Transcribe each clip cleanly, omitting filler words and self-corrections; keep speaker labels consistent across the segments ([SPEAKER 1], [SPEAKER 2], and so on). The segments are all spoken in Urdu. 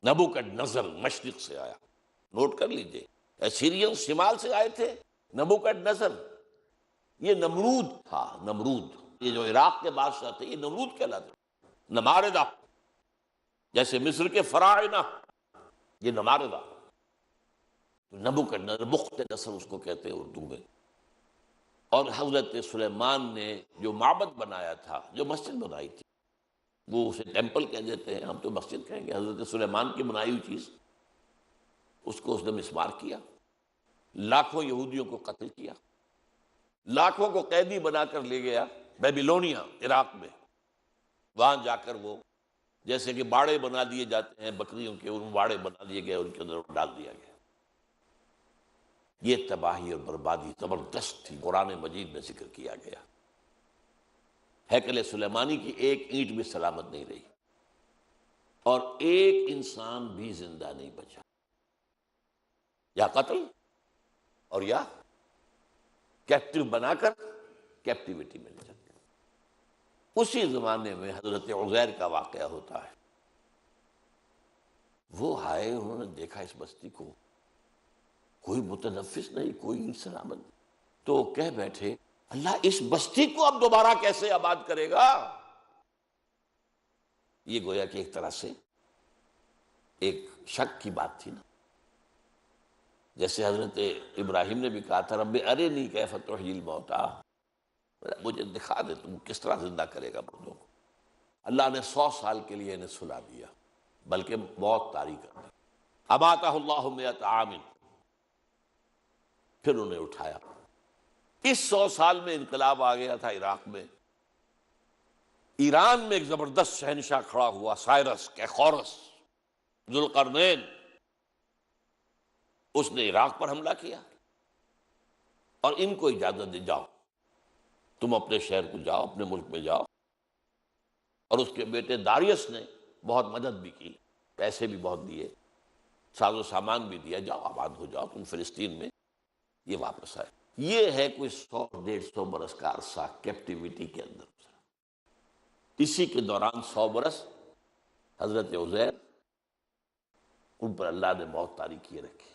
[SPEAKER 1] نبوکڈنضر مشرق سے آیا، نوٹ کر لیجئے، سیرین شمال سے آئے تھے، نبوکڈنضر یہ نمرود تھا، نمرود یہ جو عراق کے بادشاہ تھے یہ نمرود کہلاتے، نماردہ، جیسے مصر کے فراعنہ یہ نماردہ، نبوکڈنضر بخت نصر اس کو کہتے ہیں اردو میں۔ اور حضرت سلیمان نے جو معبد بنایا تھا، جو مسجد بنائی تھی، وہ اسے ٹیمپل کہہ دیتے ہیں، ہم تو مسجد کہیں گے، حضرت سلیمان کی بنائی ہوئی چیز، اس کو اس نے مسمار کیا، لاکھوں یہودیوں کو قتل کیا، لاکھوں کو قیدی بنا کر لے گیا بیبیلونیا عراق میں، وہاں جا کر وہ جیسے کہ باڑے بنا دیے جاتے ہیں بکریوں کے، ان باڑے بنا دیے گئے، ان کے اندر ڈال دیا گیا۔ یہ تباہی اور بربادی زبردست تھی، قرآن مجید میں ذکر کیا گیا۔ ہیکل سلیمانی کی ایک اینٹ بھی سلامت نہیں رہی، اور ایک انسان بھی زندہ نہیں بچا، یا قتل اور یا کیپٹیو بنا کر کیپٹیوٹی میں لے جاتے۔ اسی زمانے میں حضرت عزیر کا واقعہ ہوتا ہے، وہ آئے، انہوں نے دیکھا اس بستی کو، کوئی متنفس نہیں، کوئی سلامت، تو کہہ بیٹھے اللہ اس بستی کو اب دوبارہ کیسے آباد کرے گا؟ یہ گویا کہ ایک طرح سے ایک شک کی بات تھی نا، جیسے حضرت ابراہیم نے بھی کہا تھا رب ارنی کیف تحیی الموتیٰ، مجھے دکھا دے تم کس طرح زندہ کرے گا مردوں کو۔ اللہ نے 100 سال کے لیے انہیں سلا دیا، بلکہ موت طاری کر دی، اماتہ اللہ 100 عام، پھر انہیں اٹھایا۔ اس 100 سال میں انقلاب آ گیا تھا عراق میں، ایران میں ایک زبردست شہنشاہ کھڑا ہوا، سائرس کیخورس ذوالقرنین، اس نے عراق پر حملہ کیا اور ان کو اجازت دی جاؤ تم اپنے شہر کو جاؤ، اپنے ملک میں جاؤ، اور اس کے بیٹے داریس نے بہت مدد بھی کی، پیسے بھی بہت دیے، ساز و سامان بھی دیا، جاؤ آباد ہو جاؤ تم فلسطین میں۔ یہ واپس آئے، یہ ہے کوئی 100-150 برس کا عرصہ کیپٹیوٹی کے اندر، اسی کے دوران 100 برس حضرت عزیر، ان پر اللہ نے موت طاری کیے رکھی۔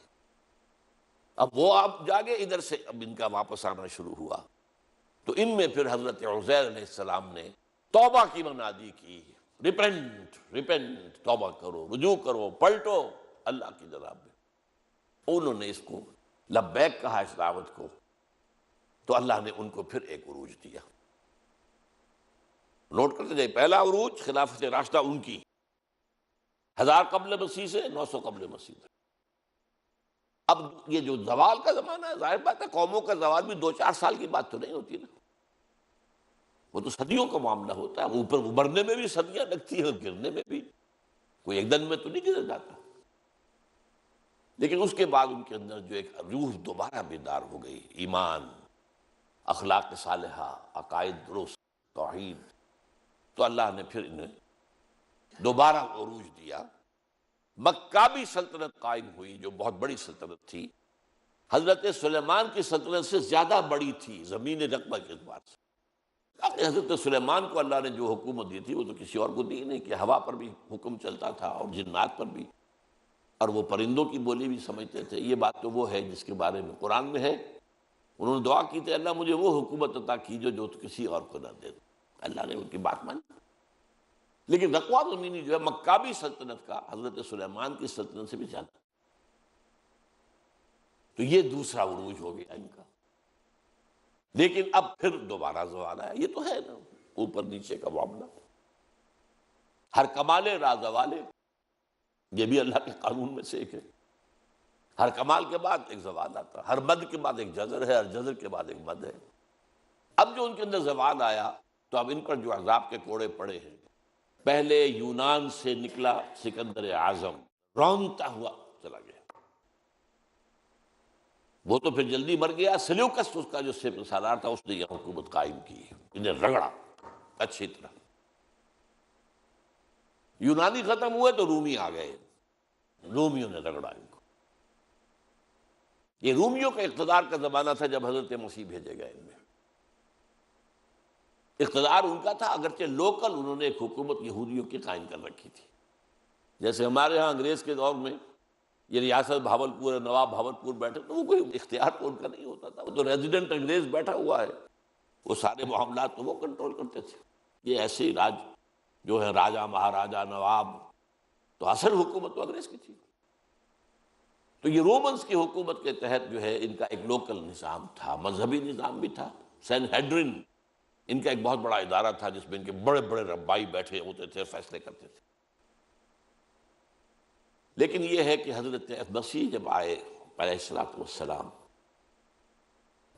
[SPEAKER 1] اب وہ آپ جاگے ادھر سے، اب ان کا واپس آنا شروع ہوا، تو ان میں پھر حضرت عزیر علیہ السلام نے توبہ کی منادی کی، ریپینٹ ریپینٹ، توبہ کرو، رجوع کرو، پلٹو اللہ کی جناب میں۔ انہوں نے اس کو لبیک کہا، اس دعوت کو، تو اللہ نے ان کو پھر ایک عروج دیا۔ نوٹ کرتے جائے، پہلا عروج خلافت راشدہ ان کی، 1000 قبل مسیح سے 900 قبل مسیح تک۔ اب یہ جو زوال کا زمانہ ہے، ظاہر بات ہے قوموں کا زوال بھی 2-4 سال کی بات تو نہیں ہوتی نا، وہ تو صدیوں کا معاملہ ہوتا ہے، اوپر ابھرنے میں بھی صدیاں لگتی ہیں اور گرنے میں بھی، کوئی ایک دن میں تو نہیں گر جاتا۔ لیکن اس کے بعد ان کے اندر جو ایک روح دوبارہ بیدار ہو گئی، ایمان، اخلاق صالحہ، عقائد درست، توحید، تو اللہ نے پھر انہیں دوبارہ عروج دیا۔ مکابی سلطنت قائم ہوئی، جو بہت بڑی سلطنت تھی، حضرت سلیمان کی سلطنت سے زیادہ بڑی تھی زمین رقبہ کے اعتبار سے۔ حضرت سلیمان کو اللہ نے جو حکومت دی تھی وہ تو کسی اور کو دی نہیں، کہ ہوا پر بھی حکم چلتا تھا اور جنات پر بھی، اور وہ پرندوں کی بولی بھی سمجھتے تھے۔ یہ بات تو وہ ہے جس کے بارے میں قرآن میں ہے، انہوں نے دعا کی تھی اللہ مجھے وہ حکومت عطا کیجو جو تو کسی اور کو نہ دے، اللہ نے ان کی بات مانی۔ لیکن رقبہ زمینی جو ہے مکابی سلطنت کا حضرت سلیمان کی سلطنت سے بھی زیادہ، تو یہ دوسرا عروج ہو گیا ان کا۔ لیکن اب پھر دوبارہ زوال آیا، یہ تو ہے نا اوپر نیچے کا معاملہ، ہر کمال را زوالے، یہ بھی اللہ کے قانون میں سے ایک ہے، ہر کمال کے بعد ایک زوال آتا، ہر مد کے بعد ایک جزر ہے، ہر جزر کے بعد ایک مد ہے۔ اب جو ان کے اندر زوال آیا تو اب ان پر جو عذاب کے کوڑے پڑے ہیں، پہلے یونان سے نکلا سکندر اعظم، رونتا ہوا چلا گیا، وہ تو پھر جلدی مر گیا، سلیوکس اس کا جو سالار تھا اس نے یہ حکومت قائم کی، انہیں رگڑا اچھی طرح۔ یونانی ختم ہوئے تو رومی آ گئے، رومیوں نے رگڑا ان کو۔ یہ رومیوں کا اقتدار کا زمانہ تھا جب حضرت مسیح بھیجے گئے، ان میں اقتدار ان کا تھا، اگرچہ لوکل انہوں نے ایک حکومت یہودیوں کی قائم کر رکھی تھی، جیسے ہمارے ہاں انگریز کے دور میں یہ ریاست بھاولپور ہے، نواب بھاولپور بیٹھے، تو وہ کوئی اختیار تو ان کا نہیں ہوتا تھا، وہ تو ریزیڈنٹ انگریز بیٹھا ہوا ہے، وہ سارے معاملات تو وہ کنٹرول کرتے تھے۔ یہ ایسے ہی راج جو ہے راجا مہاراجا نواب، تو اصل حکومت تو انگریز کی تھی۔ تو یہ رومنز کی حکومت کے تحت جو ہے ان کا ایک لوکل نظام تھا، مذہبی نظام بھی تھا۔ سین ہیڈرن ان کا ایک بہت بڑا ادارہ تھا جس میں ان کے بڑے بڑے ربائی بیٹھے ہوتے تھے، فیصلے کرتے تھے۔ لیکن یہ ہے کہ حضرت مسیح جب آئے علیہ الصلوۃ والسلام،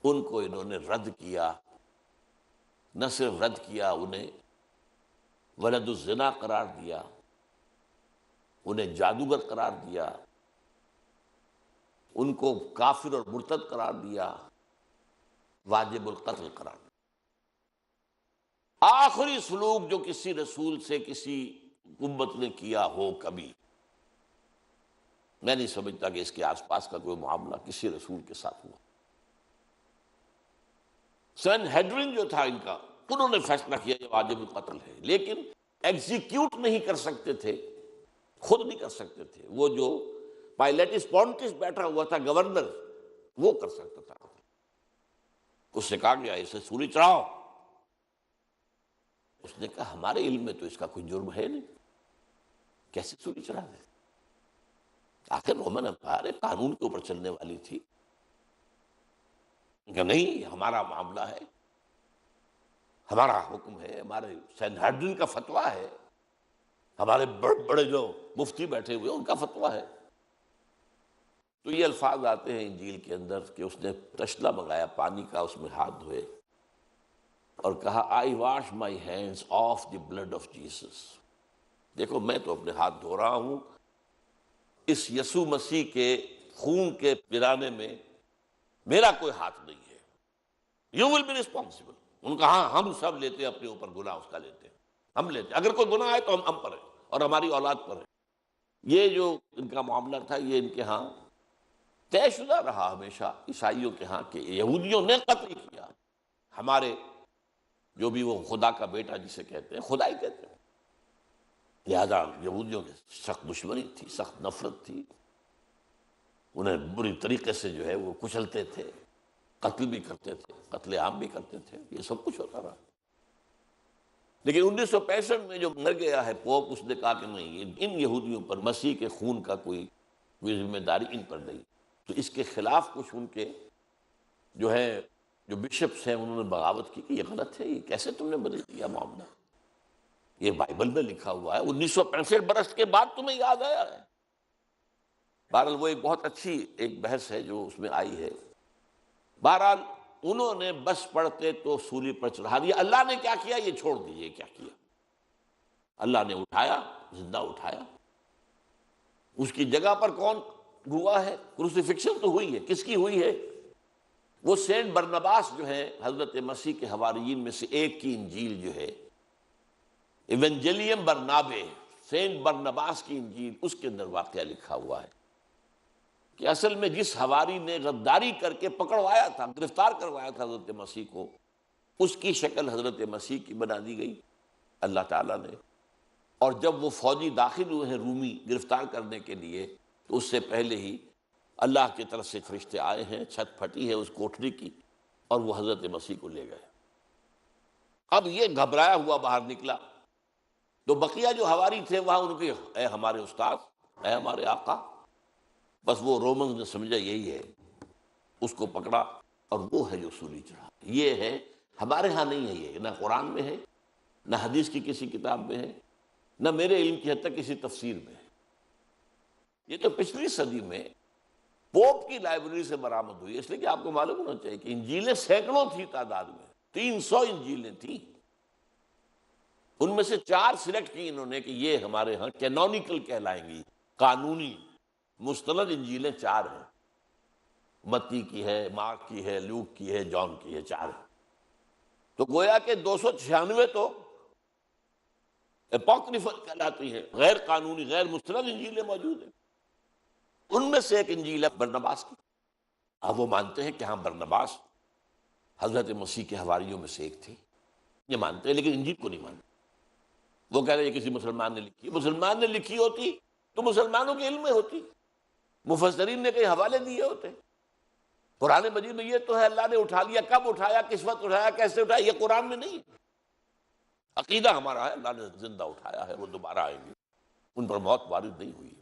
[SPEAKER 1] ان کو انہوں نے رد کیا، نہ صرف رد کیا، انہیں ولد الزنا قرار دیا، انہیں جادوگر قرار دیا، ان کو کافر اور مرتد قرار دیا، واجب القتل قرار دیا۔ آخری سلوک جو کسی رسول سے کسی امت نے کیا ہو کبھی، میں نہیں سمجھتا کہ اس کے آس پاس کا کوئی معاملہ کسی رسول کے ساتھ ہوا۔ سین ہیڈرن جو تھا ان کا، انہوں نے فیصلہ کیا یہ واجب القتل ہے، لیکن ایگزیکیوٹ نہیں کر سکتے تھے، خود نہیں کر سکتے تھے۔ وہ جو پائلیٹس پونٹس بیٹھا ہوا تھا گورنر، وہ کر سکتا تھا۔ اس سے کہا گیا اسے سولی چڑھاؤ، اس نے کہا ہمارے علم میں تو اس کا کوئی جرم ہے نہیں، کیسے سولی چڑھا دیں؟ آخر رومن امپائر قانون کے اوپر چلنے والی تھی کہ نہیں، ہمارا معاملہ ہے، ہمارا حکم ہے، ہمارے سین ہیڈرن کا فتویٰ ہے، ہمارے بڑے بڑے جو مفتی بیٹھے ہوئے ان کا فتویٰ ہے۔ تو یہ الفاظ آتے ہیں انجیل کے اندر کہ اس نے تشلا منگایا پانی کا، اس میں ہاتھ دھوئے اور کہا I wash my hands of the blood of Jesus, دیکھو میں تو اپنے ہاتھ دھو رہا ہوں، اس یسوع مسیح کے خون کے پرانے میں میرا کوئی ہاتھ نہیں ہے، یو ول بی ریسپانسبل۔ ان کا ہاں ہم سب لیتے ہیں اپنے اوپر گناہ، اس کا لیتے ہیں، ہم لیتے ہیں، اگر کوئی گناہ ہے تو ہم پر ہے اور ہماری اولاد پر ہے۔ یہ جو ان کا معاملہ تھا یہ ان کے ہاں طے شدہ رہا ہمیشہ، عیسائیوں کے ہاں، کہ یہودیوں نے قتل کیا ہمارے جو بھی وہ خدا کا بیٹا جسے کہتے ہیں، خدا ہی کہتے ہیں۔ لہذا یہودیوں کی سخت دشمنی تھی، سخت نفرت تھی، انہیں بری طریقے سے جو ہے وہ کچلتے تھے، قتل بھی کرتے تھے، قتل عام بھی کرتے تھے، یہ سب کچھ ہوتا رہا۔ لیکن 1965 میں جو مر گیا ہے پوپ، اس نے کہا کہ نہیں، ان یہودیوں پر مسیح کے خون کا کوئی ذمہ داری ان پر نہیں۔ تو اس کے خلاف کچھ ان کے جو ہے جو بشپس ہیں انہوں نے بغاوت کی کہ یہ غلط ہے، یہ کیسے تم نے بدل دیا معاملہ، یہ بائبل میں لکھا ہوا ہے، 1965 برس کے بعد تمہیں یاد آیا ہے۔ بہرحال وہ ایک بہت اچھی ایک بحث ہے جو اس میں آئی ہے۔ بہرحال انہوں نے بس پڑھتے تو سولی پر چڑھا دیا۔ اللہ نے کیا کیا یہ چھوڑ دیجئے، کیا کیا اللہ نے اٹھایا، زندہ اٹھایا۔ اس کی جگہ پر کون ہوا ہے؟ کروسیفکشن تو ہوئی ہے، کس کی ہوئی ہے؟ وہ سینٹ برنباس جو ہے حضرت مسیح کے حواریین میں سے ایک کی انجیل جو ہے، ایونجیلیم برنابے، سینٹ برنباس کی انجیل، اس کے اندر واقعہ لکھا ہوا ہے کہ اصل میں جس حواری نے غداری کر کے پکڑوایا تھا، گرفتار کروایا تھا حضرت مسیح کو، اس کی شکل حضرت مسیح کی بنا دی گئی اللہ تعالیٰ نے۔ اور جب وہ فوجی داخل ہوئے ہیں رومی گرفتار کرنے کے لیے، تو اس سے پہلے ہی اللہ کی طرف سے فرشتے آئے ہیں، چھت پھٹی ہے اس کوٹری کی، اور وہ حضرت مسیح کو لے گئے۔ اب یہ گھبرایا ہوا باہر نکلا، تو بقیہ جو حواری تھے وہاں ان کے اے ہمارے استاد، اے ہمارے آقا، بس وہ رومنز نے سمجھا یہی ہے، اس کو پکڑا اور وہ ہے جو سولی چڑھا۔ یہ ہے، ہمارے ہاں نہیں ہے، یہ نہ قرآن میں ہے، نہ حدیث کی کسی کتاب میں ہے، نہ میرے علم کی حد تک کسی تفسیر میں ہے۔ یہ تو پچھلی صدی میں پوپ کی لائبریری سے برآمد ہوئی، اس لیے کہ آپ کو معلوم ہونا چاہیے کہ انجیلیں سینکڑوں تھی تعداد میں، 300 انجیلیں تھیں، ان میں سے 4 سلیکٹ کی انہوں نے کہ یہ ہمارے ہاں کینونیکل کہلائیں گی، قانونی مستند انجیلیں 4 ہیں، متی کی ہے، مارک کی ہے، لوک کی ہے، جان کی ہے، 4 ہیں۔ تو گویا کہ 296 تو اپوکریفل کہلاتی ہیں، غیر قانونی، غیر مستند انجیلیں موجود ہیں۔ ان میں سے ایک انجیل ہے برنباس کی۔ اب وہ مانتے ہیں کہ ہاں برنباس حضرت مسیح کے حواریوں میں سے ایک تھی، یہ مانتے ہیں، لیکن انجیل کو نہیں مانتے۔ وہ کہہ رہے ہیں یہ کسی مسلمان نے لکھی ہے، مسلمان نے لکھی ہوتی تو مسلمانوں کے علم میں ہوتی، مفسرین نے کئی حوالے دیے ہوتے۔ قرآن مجید میں یہ تو ہے اللہ نے اٹھا لیا، کب اٹھایا، کس وقت اٹھایا، کیسے اٹھایا، یہ قرآن میں نہیں۔ عقیدہ ہمارا ہے اللہ نے زندہ اٹھایا ہے، وہ دوبارہ آئیں گے، ان پر موت وارد نہیں ہوئی۔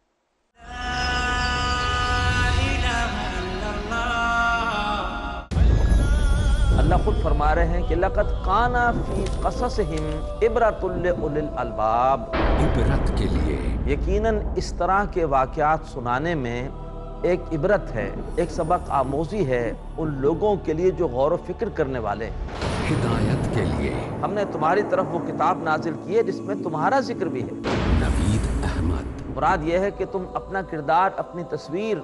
[SPEAKER 2] اللہ خود فرما رہے ہیں کہ لَقَدْ كَانَ فِي قَصَصِهِمْ عِبْرَةٌ لِّأُولِي الْأَلْبَابِ،
[SPEAKER 3] عبرت کے لیے
[SPEAKER 2] یقیناً اس طرح کے واقعات سنانے میں ایک عبرت ہے، ایک سبق آموزی ہے ان لوگوں کے لیے جو غور و فکر کرنے والے ہیں۔
[SPEAKER 3] ہدایت کے لیے
[SPEAKER 2] ہم نے تمہاری طرف وہ کتاب نازل کی ہے جس میں تمہارا ذکر بھی ہے۔
[SPEAKER 3] نوید احمد،
[SPEAKER 2] مراد یہ ہے کہ تم اپنا کردار، اپنی تصویر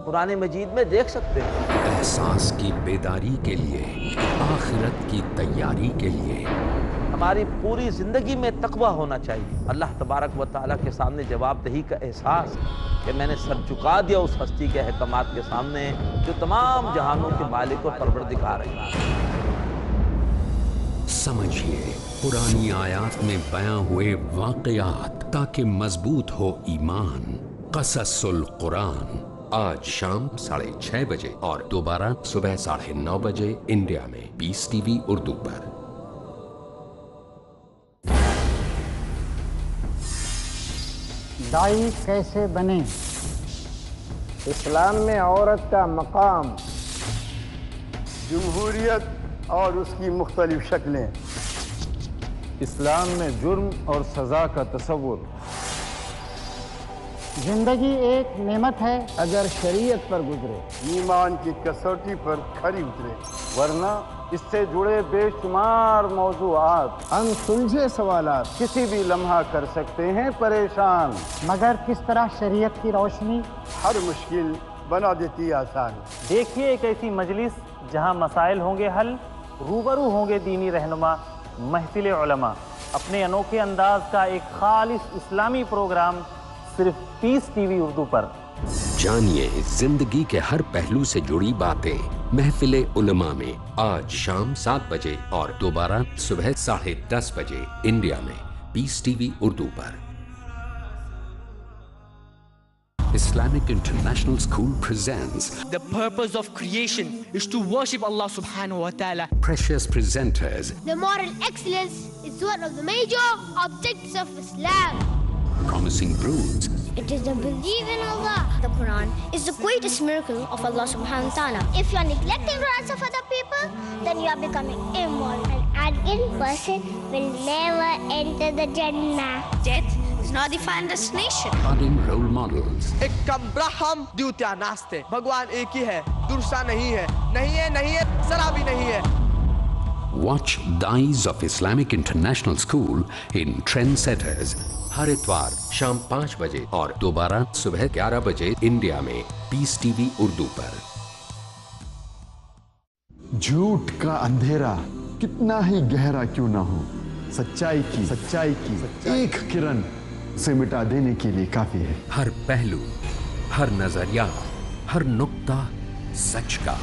[SPEAKER 2] قرآن مجید میں دیکھ سکتے ہو۔
[SPEAKER 3] احساس کی بیداری کے لیے، آخرت کی تیاری کے لیے،
[SPEAKER 2] ہماری پوری زندگی میں تقویٰ ہونا چاہیے، اللہ تبارک و تعالیٰ کے سامنے جواب دہی کا احساس کہ میں نے سر جھکا دیا اس ہستی کے احکامات کے سامنے جو تمام جہانوں کے مالک و پروردگار ہے۔
[SPEAKER 3] سمجھیے پرانی آیات میں بیان ہوئے واقعات تاکہ مضبوط ہو ایمان۔ قصص القرآن، آج شام 6:30 بجے اور دوبارہ صبح 9:30 بجے انڈیا میں پیس ٹی وی اردو پر۔
[SPEAKER 4] دائی کیسے بنیں؟
[SPEAKER 5] اسلام میں عورت کا مقام، جمہوریت اور اس کی مختلف شکلیں،
[SPEAKER 6] اسلام میں جرم اور سزا کا تصور،
[SPEAKER 4] زندگی ایک نعمت ہے
[SPEAKER 5] اگر شریعت پر گزرے، ایمان کی کسوٹی پر کھری اترے،
[SPEAKER 6] ورنہ اس سے جڑے بے شمار موضوعات
[SPEAKER 5] ان سلجھے سوالات
[SPEAKER 6] کسی بھی لمحہ کر سکتے ہیں پریشان۔
[SPEAKER 4] مگر کس طرح شریعت کی روشنی
[SPEAKER 5] ہر مشکل بنا دیتی آسان۔
[SPEAKER 7] دیکھیے ایک ایسی مجلس جہاں مسائل ہوں گے حل، روبرو ہوں گے دینی رہنما، محفل علماء، اپنے انوکھے انداز کا ایک خالص اسلامی پروگرام صرف پیس ٹی وی اردو پر۔
[SPEAKER 3] جانیے زندگی کے ہر پہلو سے جڑی باتیں محفل علماء میں، آج شام 7 بجے اور دوبارہ صبح 10:30 بجے انڈیا میں پیس T V Urdu per. Islamic International School presents
[SPEAKER 8] The purpose of creation is to worship Allah subhanahu wa ta'ala.
[SPEAKER 3] Precious presenters,
[SPEAKER 9] The moral excellence is one of the major objects of Islam.
[SPEAKER 3] promising broods,
[SPEAKER 9] It is the belief in Allah. The Quran is the greatest miracle of Allah subhanahu wa ta'ala. If you are neglecting the rights of other people, then you are becoming immoral. An arrogant person will never enter the Jannah. Death is not the final destination.
[SPEAKER 3] budding role models,
[SPEAKER 8] ایک کم برہم دیوتیا ناستے، بھگوان ایک ہی ہے، درسا نہیں ہے، نہیں ہے، ذرا بھی نہیں ہے۔
[SPEAKER 3] watch Dais of Islamic International School in Trendsetters، ہر اتوار شام 5 بجے اور دوبارہ صبح 11 بجے انڈیا میں پیس ٹی وی اردو پر۔
[SPEAKER 10] جھوٹ کا اندھیرا کتنا ہی گہرا کیوں نہ ہو، سچائی کی ایک کرن اسے مٹا دینے کے لیے کافی ہے۔
[SPEAKER 3] ہر پہلو، ہر نظریہ، ہر نقطہ سچ کا،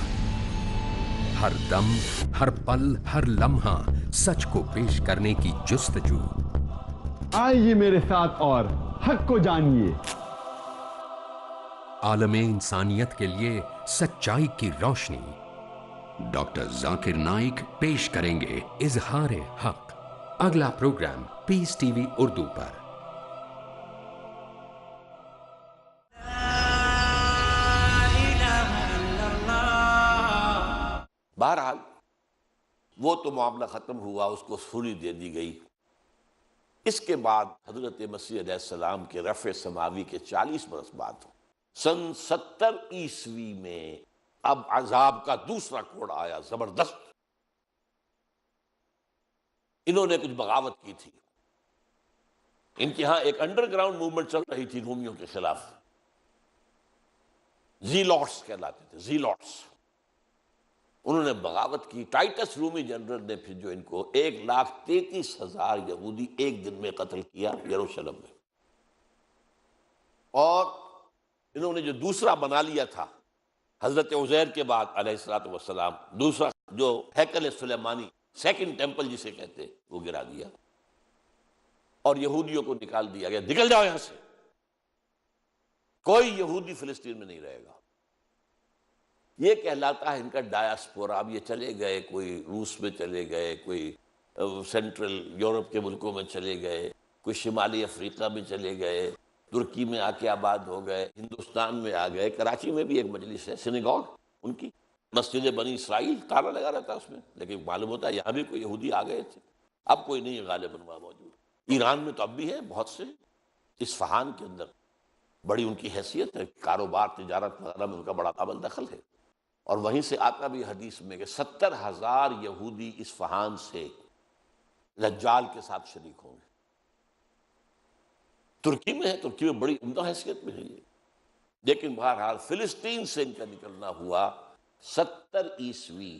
[SPEAKER 3] ہر دم، ہر پل، ہر لمحہ سچ کو پیش کرنے کی جستجو۔
[SPEAKER 10] آئیے میرے ساتھ اور حق کو جانیے۔
[SPEAKER 3] عالم انسانیت کے لیے سچائی کی روشنی۔ ڈاکٹر ذاکر نائک پیش کریں گے اظہار حق۔ اگلا پروگرام پیس ٹی وی اردو پر۔
[SPEAKER 1] بہرحال وہ تو معاملہ ختم ہوا، اس کو سولی دے دی گئی۔ اس کے بعد حضرت مسیح علیہ السلام کے رفع سماوی کے 40 برس بعد سن 70 عیسوی میں اب عذاب کا دوسرا کوڑ آیا، زبردست۔ انہوں نے کچھ بغاوت کی تھی، ان کے ہاں ایک انڈر گراؤنڈ موومنٹ چل رہی تھی رومیوں کے خلاف، زیلوٹس کہلاتے تھے، زیلوٹس۔ انہوں نے بغاوت کی۔ ٹائٹس رومی جنرل نے پھر جو ان کو 1,33,000 یہودی ایک دن میں قتل کیا یروشلم میں، اور انہوں نے جو دوسرا بنا لیا تھا حضرت عزیر کے بعد علیہ الصلوۃ والسلام، دوسرا جو ہیکل سلیمانی، سیکنڈ ٹیمپل جسے کہتے، وہ گرا دیا اور یہودیوں کو نکال دیا گیا، نکل جاؤ یہاں سے۔ کوئی یہودی فلسطین میں نہیں رہے گا. یہ کہلاتا ہے ان کا ڈایاسپورا. اب یہ چلے گئے, کوئی روس میں چلے گئے, کوئی سینٹرل یورپ کے ملکوں میں چلے گئے, کوئی شمالی افریقہ میں چلے گئے, ترکی میں آ کے آباد ہو گئے, ہندوستان میں آ گئے. کراچی میں بھی ایک مجلس ہے سینیگوگ ان کی, مسجد بنی اسرائیل, تالا لگا رہتا ہے اس میں, لیکن معلوم ہوتا ہے یہاں بھی کوئی یہودی آ گئے تھے. اب کوئی نہیں ہے غالباً وہاں موجود. ایران میں تو اب بھی ہے بہت سے. اصفہان کے اندر بڑی ان کی حیثیت ہے, کاروبار تجارت وغیرہ میں ان کا بڑا قابل دخل ہے. اور وہیں سے آتا بھی حدیث میں کہ 70,000 یہودی اصفہان سے دجال کے ساتھ شریک ہوں گے. ترکی میں ہے, ترکی میں بڑی عمدہ حیثیت میں ہے یہ. لیکن بہرحال فلسطین سے ان کا نکلنا ہوا 70 عیسوی.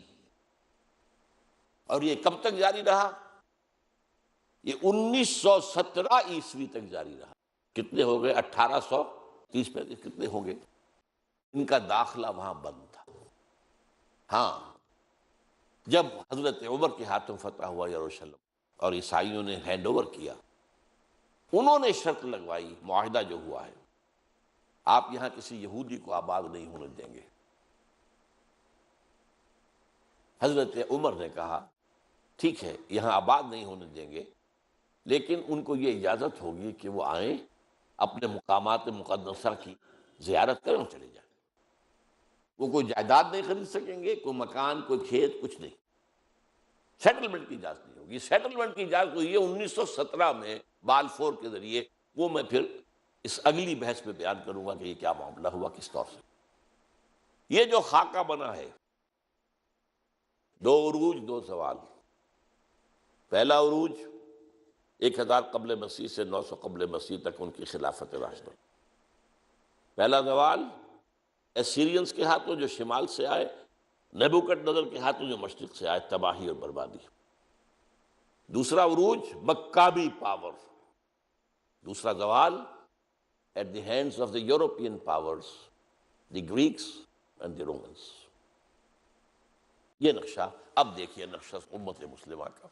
[SPEAKER 1] اور یہ کب تک جاری رہا؟ یہ 1917 عیسوی تک جاری رہا. کتنے ہو گئے؟ 1830-35 کتنے ہوں گے. ان کا داخلہ وہاں بند تھا. ہاں, جب حضرت عمر کے ہاتھوں فتح ہوا یروشلم اور عیسائیوں نے ہینڈ اوور کیا, انہوں نے شرط لگوائی, معاہدہ جو ہوا ہے, آپ یہاں کسی یہودی کو آباد نہیں ہونے دیں گے. حضرت عمر نے کہا ٹھیک ہے یہاں آباد نہیں ہونے دیں گے, لیکن ان کو یہ اجازت ہوگی کہ وہ آئیں, اپنے مقامات مقدسہ کی زیارت کریں اور چلے جائیں. وہ کوئی جائیداد نہیں خرید سکیں گے, کوئی مکان, کوئی کھیت, کچھ نہیں. سیٹلمنٹ کی اجازت نہیں ہوگی. سیٹلمنٹ کی اجازت ہوئی ہے 1917 میں بالفور کے ذریعے. وہ میں پھر اس اگلی بحث میں بیان کروں گا کہ یہ کیا معاملہ ہوا, کس طور سے. یہ جو خاکہ بنا ہے, 2 عروج 2 زوال. پہلا عروج 1000 قبل مسیح سے 900 قبل مسیح تک ان کی خلافت راشدہ. پہلا زوال ایسیرینز کے ہاتھوں جو شمال سے آئے, نیبوکڈ نظر کے ہاتھوں جو مشرق سے آئے, تباہی اور بربادی. دوسرا عروج مکابی پاور. دوسرا زوال at the hands of the European powers, the Greeks and the Romans. یہ نقشہ. اب دیکھیے نقشہ امت مسلمہ کا.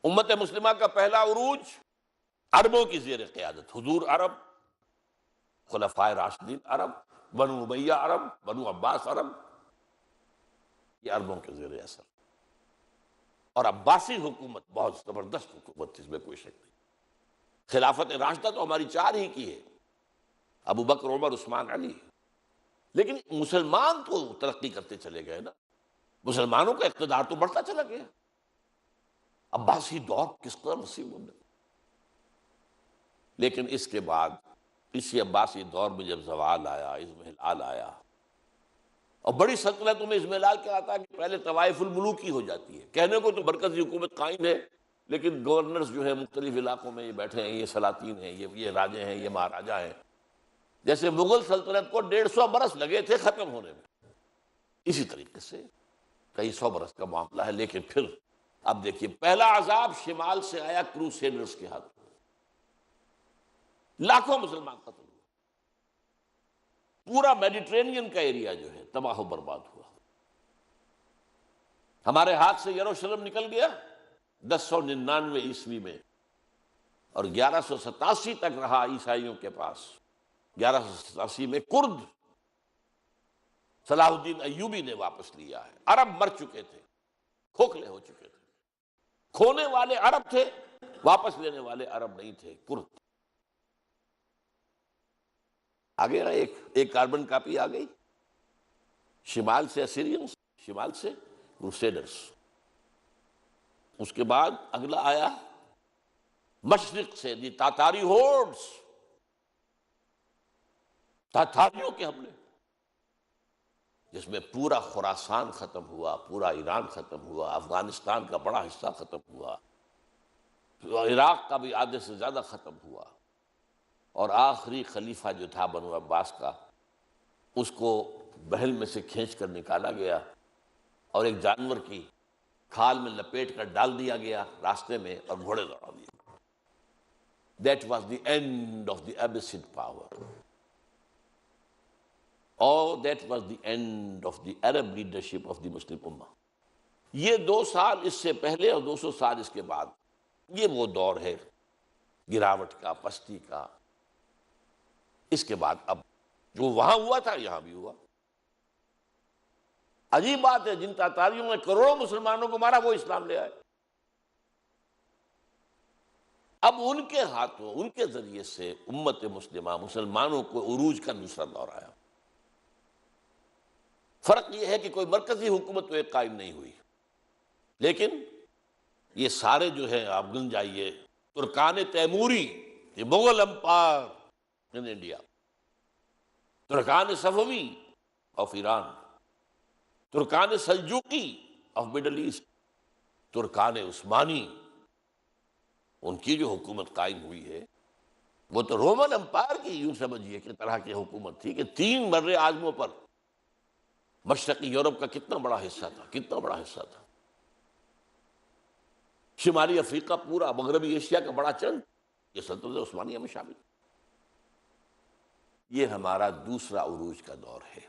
[SPEAKER 1] امت مسلمہ کا پہلا عروج عربوں کی زیر قیادت. حضور عرب, خلفائے راشدین عرب, بنو امیہ عرب, بنو عباس عرب, یہ عربوں کے زیر اثر. اور عباسی حکومت بہت زبردست حکومت تھی, اس میں کوئی شک نہیں. خلافت راشدہ تو ہماری 4 ہی کی ہے, ابو بکر, عمر, عثمان, علی. لیکن مسلمان تو ترقی کرتے چلے گئے نا, مسلمانوں کا اقتدار تو بڑھتا چلا گیا. عباسی دور کس قدر وسیع ہونے. لیکن اس کے بعد اسی عباسی دور میں جب زوال آیا, اضمحلال آیا, اور بڑی سلطنتوں میں اضمحلال کیا آتا ہے کہ پہلے طوائف الملوکی ہو جاتی ہے. کہنے کو تو مرکزی حکومت قائم ہے, لیکن گورنرز جو ہے مختلف علاقوں میں یہ بیٹھے ہیں, یہ سلاطین ہیں, یہ راجے ہیں, یہ مہاراجا ہیں. جیسے مغل سلطنت کو 150 برس لگے تھے ختم ہونے میں, اسی طریقے سے کئی 100 برس کا معاملہ ہے. لیکن پھر اب دیکھیے, پہلا عذاب شمال سے آیا کروسیڈرز کے ہاتھ, لاکھوں مسلمان قتل ہوئے. پورا میڈیٹرینین کا ایریا جو ہے تباہ و برباد ہوا. ہمارے ہاتھ سے یروشلم نکل گیا 1099 عیسوی میں, اور 1187 تک رہا عیسائیوں کے پاس. 1187 میں کرد صلاح الدین ایوبی نے واپس لیا ہے. عرب مر چکے تھے, کھوکھلے ہو چکے تھے. کھونے والے عرب تھے, واپس لینے والے عرب نہیں تھے, کرد. آگے ایک کاربن کاپی آ گئی, شمال سے اسیرینز, شمال سے کروسیڈرز. اس کے بعد اگلا آیا مشرق سے دی تاتاری ہورڈز, تاتاریوں کے حملے, جس میں پورا خراسان ختم ہوا, پورا ایران ختم ہوا, افغانستان کا بڑا حصہ ختم ہوا, عراق کا بھی آدھے سے زیادہ ختم ہوا. اور آخری خلیفہ جو تھا بنو عباس کا, اس کو بحل میں سے کھینچ کر نکالا گیا اور ایک جانور کی کھال میں لپیٹ کر ڈال دیا گیا راستے میں, اور گھوڑے دوڑا دیے. That was the end of the Abbasid power. Oh, that was the end of the Arab leadership of the Muslim Ummah. یہ 2 سال اس سے پہلے اور 200 سال اس کے بعد, یہ وہ دور ہے گراوٹ کا, پستی کا. اس کے بعد اب جو وہاں ہوا تھا یہاں بھی ہوا. عجیب بات ہے، جن تاتاریوں نے کروڑوں مسلمانوں کو مارا وہ اسلام لے آئے. اب ان کے ہاتھوں، ان کے ذریعے سے امت مسلمہ، مسلمانوں کو عروج کا دوسرا دور آیا. فرق یہ ہے کہ کوئی مرکزی حکومت تو ایک قائم نہیں ہوئی، لیکن یہ سارے جو ہیں آپ گن جائیے، ترکان تیموری، یہ مغل امپائر ان انڈیا، ترکان صفوی آف ایران، ترکان سلجوقی آف مڈل ایسٹ، ترکان عثمانی، ان کی جو حکومت قائم ہوئی ہے وہ تو رومن امپائر کی یوں سمجھیے کہ طرح کی حکومت تھی کہ 3 بر اعظموں پر مشرقی یورپ کا کتنا بڑا حصہ تھا، کتنا بڑا حصہ تھا. شمالی افریقہ پورا، مغربی ایشیا کا بڑا چند یہ سلطنت عثمانیہ میں شامل. یہ ہمارا دوسرا عروج کا دور ہے.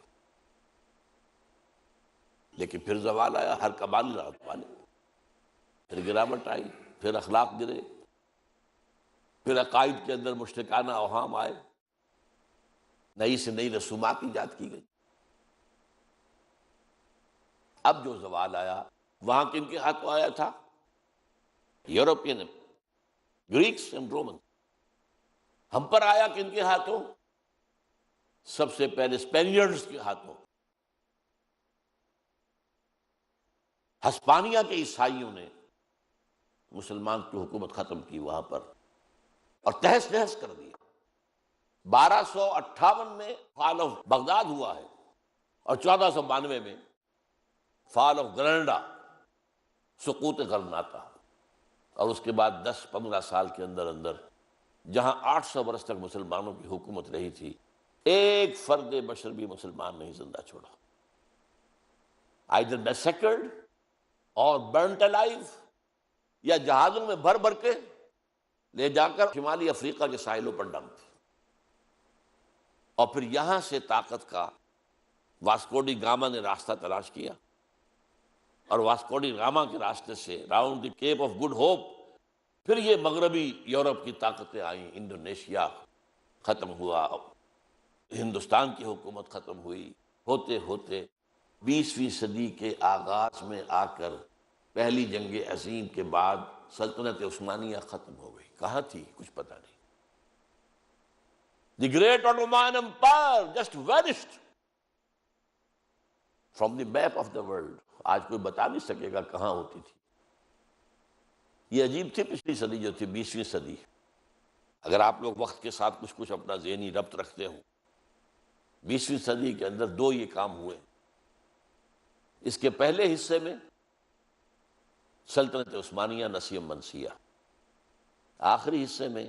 [SPEAKER 1] لیکن پھر زوال آیا، ہر کمال رات والے، پھر گراوٹ آئی، پھر اخلاق گرے، پھر عقائد کے اندر مشرکانہ اوہام آئے، نئی سے نئی رسومات ایجاد کی گئی. اب جو زوال آیا وہاں کن کے ہاتھوں آیا تھا؟ European, Greeks and Roman. ہم پر آیا کن کے ہاتھوں؟ سب سے پہلے اسپینیئرز کے ہاتھوں. ہسپانیہ کے عیسائیوں نے مسلمان کی حکومت ختم کی وہاں پر اور تہس نہس کر دیا. 1258 میں فال آف بغداد ہوا ہے اور 1492 میں فال آف گرناڈا، سقوط غرناطہ. اور اس کے بعد 10-15 سال کے اندر اندر جہاں 800 برس تک مسلمانوں کی حکومت رہی تھی، ایک فرد بشر بھی مسلمان نہیں زندہ چھوڑا. either massacred اور burnt alive، یا جہازوں میں بھر بھر کے لے جا کر شمالی افریقہ کے ساحلوں پر ڈمپ. اور پھر یہاں سے طاقت کا واسکو ڈی گاما نے راستہ تلاش کیا، اور واسکو ڈی گاما کے راستے سے round the Cape of Good Hope پھر یہ مغربی یورپ کی طاقتیں آئیں. انڈونیشیا ختم ہوا، ہندوستان کی حکومت ختم ہوئی. ہوتے ہوتے 20ویں صدی کے آغاز میں آ کر پہلی جنگ عظیم کے بعد سلطنت عثمانیہ ختم ہو گئی. کہاں تھی کچھ پتہ نہیں. The great Ottoman Empire just vanished from the map of the world. آج کوئی بتا نہیں سکے گا کہاں ہوتی تھی. یہ عجیب تھی پچھلی صدی جو تھی 20ویں صدی. اگر آپ لوگ وقت کے ساتھ کچھ اپنا ذہنی ربط رکھتے ہوں، 20ویں صدی کے اندر 2 یہ کام ہوئے. اس کے پہلے حصے میں سلطنت عثمانیہ نسیم منسیہ، آخری حصے میں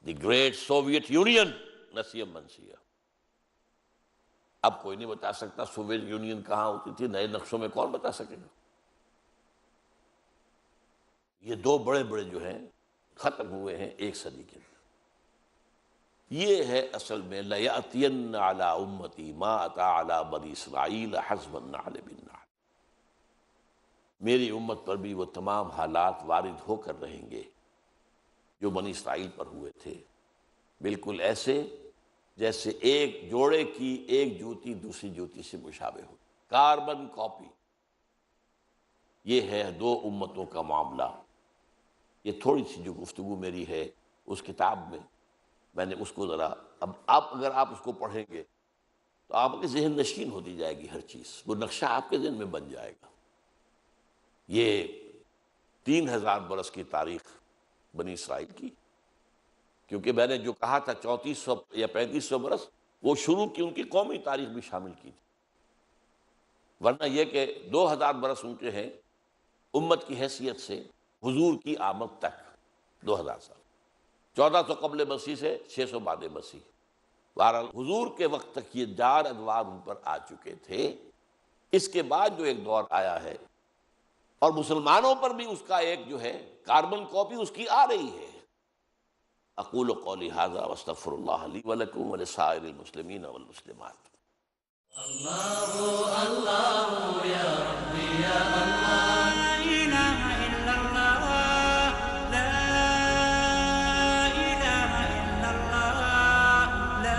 [SPEAKER 1] دی گریٹ سوویت یونین نسیم منسیہ. اب کوئی نہیں بتا سکتا سوویت یونین کہاں ہوتی تھی، نئے نقشوں میں کون بتا سکے گا. یہ 2 بڑے بڑے جو ہیں ختم ہوئے ہیں ایک صدی کے اندر. یہ ہے اصل میں لَيَأْتِيَنَّ عَلَىٰ أُمَّتِي مَا أَتَىٰ عَلَىٰ بَنِي إِسْرَائِيلَ حَسْبَ النَّعْلِ بِالنَّعْلِ. میری امت پر بھی وہ تمام حالات وارد ہو کر رہیں گے جو بنی اسرائیل پر ہوئے تھے. بالکل ایسے جیسے ایک جوڑے کی ایک جوتی دوسری جوتی سے مشابہ ہو، کاربن کاپی. یہ ہے 2 امتوں کا معاملہ. یہ تھوڑی سی جو گفتگو میری ہے اس کتاب میں نے اس کو ذرا، اب اگر آپ اس کو پڑھیں گے تو آپ کے ذہن نشین ہوتی جائے گی ہر چیز، وہ نقشہ آپ کے ذہن میں بن جائے گا. یہ 3000 برس کی تاریخ بنی اسرائیل کی، کیونکہ میں نے جو کہا تھا 3400 یا 3500 برس، وہ شروع کی ان کی قومی تاریخ بھی شامل کی تھی. ورنہ یہ کہ 2000 برس ان کے ہیں امت کی حیثیت سے حضور کی آمد تک 2000 سال، 1400 قبل مسیح سے 600 بعد مسیح. بہرحال حضور کے وقت تک یہ 4 ادوار ان پر آ چکے تھے. اس کے بعد جو ایک دور آیا ہے اور مسلمانوں پر بھی اس کا ایک جو ہے کاربن کاپی اس کی آ رہی ہے. اقول قولی ھذا واستغفر اللہ لی ولکم ولسائر المسلمین والمسلمات.
[SPEAKER 11] اللہ اللہ یا ربی یا اللہ، لا الہ الا اللہ، لا الہ الا اللہ، لا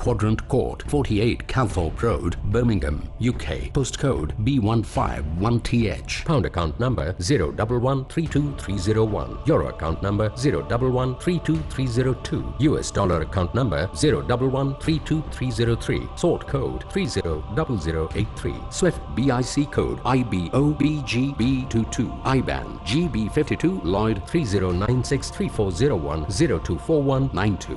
[SPEAKER 3] Quadrant Court, 48 Calthorpe Road, Birmingham, UK. Postcode B151TH. Pound account number 011-32301. Euro account number 011-32302. US dollar account number 011-32303. Sort code 300083. Swift BIC code IBOBGB22. IBAN GB52 Lloyd 30963401 024192.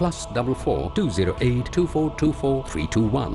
[SPEAKER 3] +44 208 2424 321।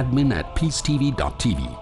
[SPEAKER 3] admin@peacetv.tv